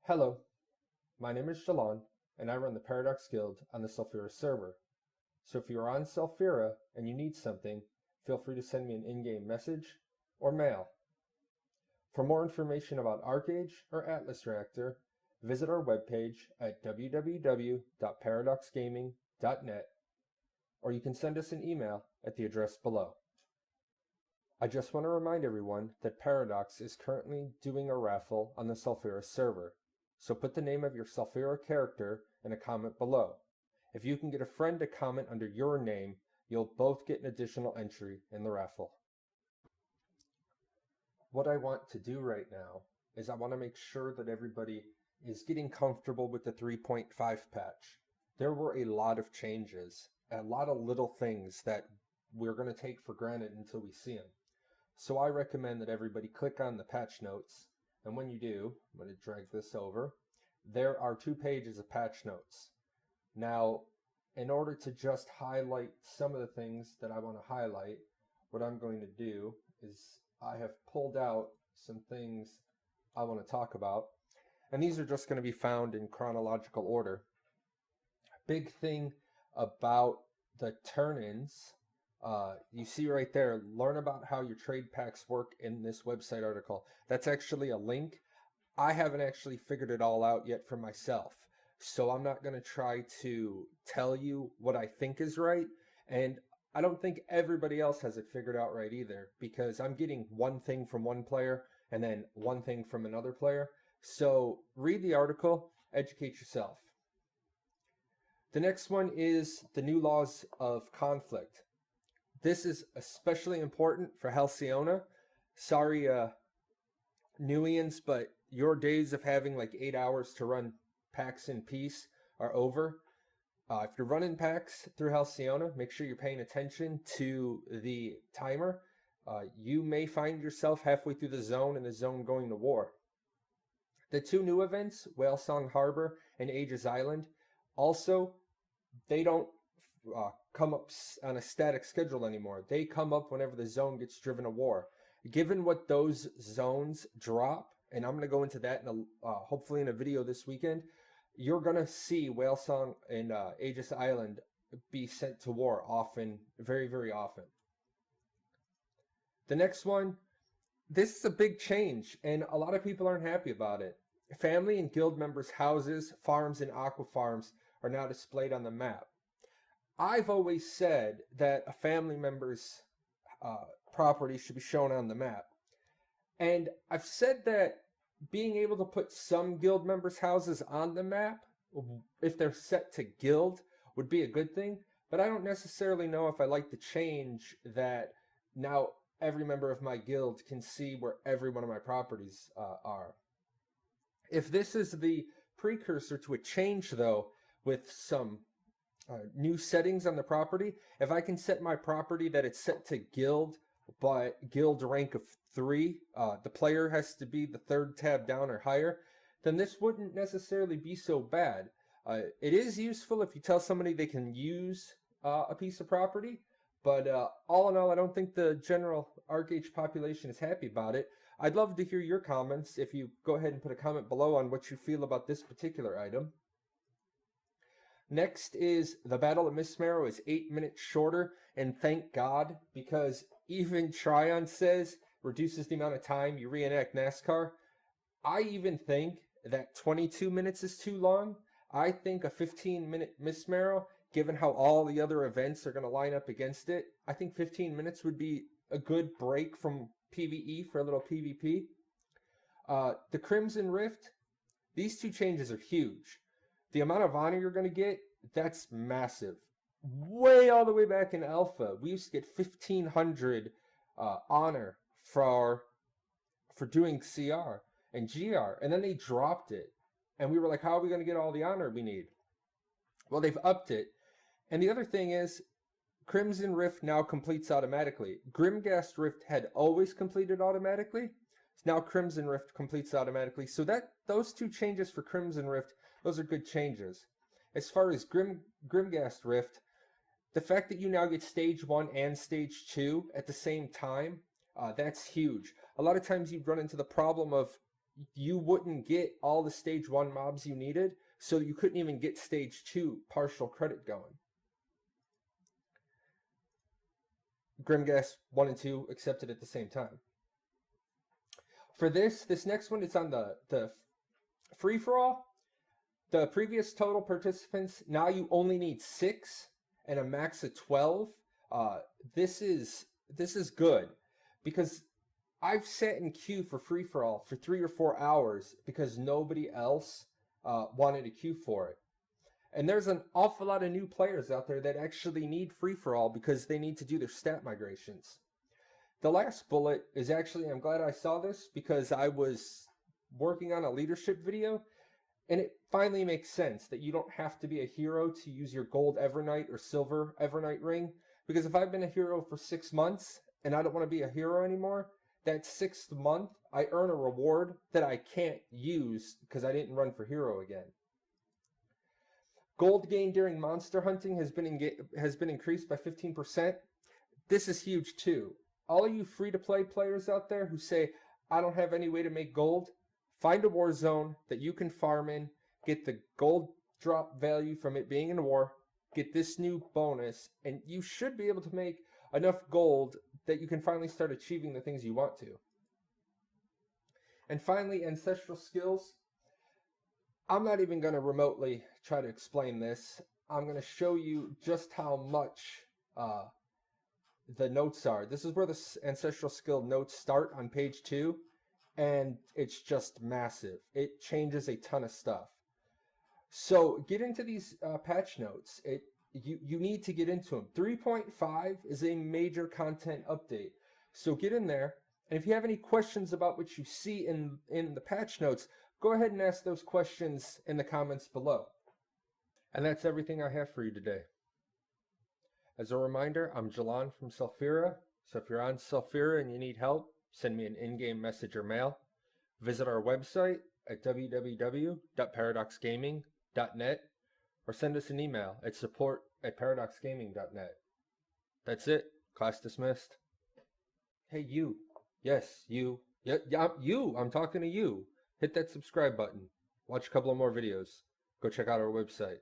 Hello, my name is Shalon, and I run the Paradox Guild on the Sulfura server. So if you are on Sulfura and you need something, feel free to send me an in-game message or mail. For more information about Archeage or Atlas Reactor, visit our webpage at www.paradoxgaming.net, or you can send us an email at the address below. I just want to remind everyone that Paradox is currently doing a raffle on the Sulfura server, so put the name of your Sulfura character in a comment below. If you can get a friend to comment under your name, you'll both get an additional entry in the raffle. What I want to do right now is I want to make sure that everybody is getting comfortable with the 3.5 patch. There were a lot of changes, a lot of little things that we're going to take for granted until we see them. So I recommend that everybody click on the patch notes, and when you do, I'm going to drag this over, there are 2 pages of patch notes. Now, in order to just highlight some of the things that I want to highlight, what I'm going to do is I have pulled out some things I want to talk about, and these are just going to be found in chronological order. Big thing about the turn-ins, you see right there, learn about how your trade packs work in this website article. That's actually a link. I haven't actually figured it all out yet for myself, so I'm not going to try to tell you what I think is right, and I don't think everybody else has it figured out right either, because I'm getting one thing from one player and then one thing from another player. So read the article, educate yourself. The next one is the new laws of conflict. This is especially important for Halcyona. Sorry, Newians, but your days of having like 8 hours to run packs in peace are over. If you're running packs through Halcyona, make sure you're paying attention to the timer. You may find yourself halfway through the zone and the zone going to war. The 2 new events, Whalesong Harbor and Aegis Island, also, they don't come up on a static schedule anymore. They come up whenever the zone gets driven to war. Given what those zones drop, and I'm going to go into that in hopefully in a video this weekend, you're going to see Whalesong and Aegis Island be sent to war often, very, very often. The next one, this is a big change, and a lot of people aren't happy about it. Family and guild members' houses, farms, and aqua farms are now displayed on the map. I've always said that a family member's property should be shown on the map. And I've said that being able to put some guild members' houses on the map, if they're set to guild, would be a good thing. But I don't necessarily know if I like the change that now every member of my guild can see where every one of my properties are. If this is the precursor to a change, though, with some new settings on the property, if I can set my property that it's set to guild, but guild rank of 3, the player has to be the 3rd tab down or higher, then this wouldn't necessarily be so bad. It is useful if you tell somebody they can use a piece of property, but all in all, I don't think the general Archeage population is happy about it. I'd love to hear your comments if you go ahead and put a comment below on what you feel about this particular item. Next is the Battle of Miss Marrow is 8 minutes shorter, and thank God, because even Tryon says reduces the amount of time you reenact NASCAR. I even think that 22 minutes is too long. I think a 15-minute Miss Marrow, given how all the other events are going to line up against it, I think 15 minutes would be a good break from PvE for a little PvP. The Crimson Rift, these 2 changes are huge. The amount of honor you're going to get, that's massive. Way all the way back in Alpha, we used to get 1,500 honor for doing CR and GR, and then they dropped it. And we were like, how are we going to get all the honor we need? Well, they've upped it. And the other thing is, Crimson Rift now completes automatically. Grimghast Rift had always completed automatically. Now Crimson Rift completes automatically. So those 2 changes for Crimson Rift, those are good changes. As far as Grimghast Rift, the fact that you now get Stage 1 and Stage 2 at the same time, that's huge. A lot of times you run into the problem of you wouldn't get all the stage 1 mobs you needed, so you couldn't even get stage 2 partial credit going. Grimgas 1 and 2 accepted at the same time. For this next one, it's on the free-for-all. The previous total participants, now you only need 6 and a max of 12. This is good, because I've sat in queue for free-for-all for 3 or 4 hours because nobody else wanted to queue for it. And there's an awful lot of new players out there that actually need free-for-all because they need to do their stat migrations. The last bullet is actually, I'm glad I saw this because I was working on a leadership video, and it finally makes sense that you don't have to be a hero to use your gold Evernight or silver Evernight ring. Because if I've been a hero for 6 months and I don't want to be a hero anymore, that 6th month I earn a reward that I can't use because I didn't run for hero again. Gold gain during monster hunting has been increased by 15%. This is huge too. All you free-to-play players out there who say, I don't have any way to make gold, find a war zone that you can farm in, get the gold drop value from it being in war, get this new bonus, and you should be able to make enough gold that you can finally start achieving the things you want to. And finally, ancestral skills. I'm not even going to remotely try to explain this. I'm going to show you just how much the notes are. This is where the ancestral skill notes start on page 2, and it's just massive. It changes a ton of stuff. So get into these patch notes. You need to get into them. 3.5 is a major content update. So get in there, and if you have any questions about what you see in the patch notes, go ahead and ask those questions in the comments below. And that's everything I have for you today. As a reminder, I'm Jalan from Sulfura, so if you're on Sulfura and you need help, send me an in-game message or mail. Visit our website at www.paradoxgaming.net or send us an email at support@paradoxgaming.net. That's it. Class dismissed. Hey, you. Yes, you. Yeah, you. I'm talking to you. Hit that subscribe button. Watch a couple of more videos. Go check out our website.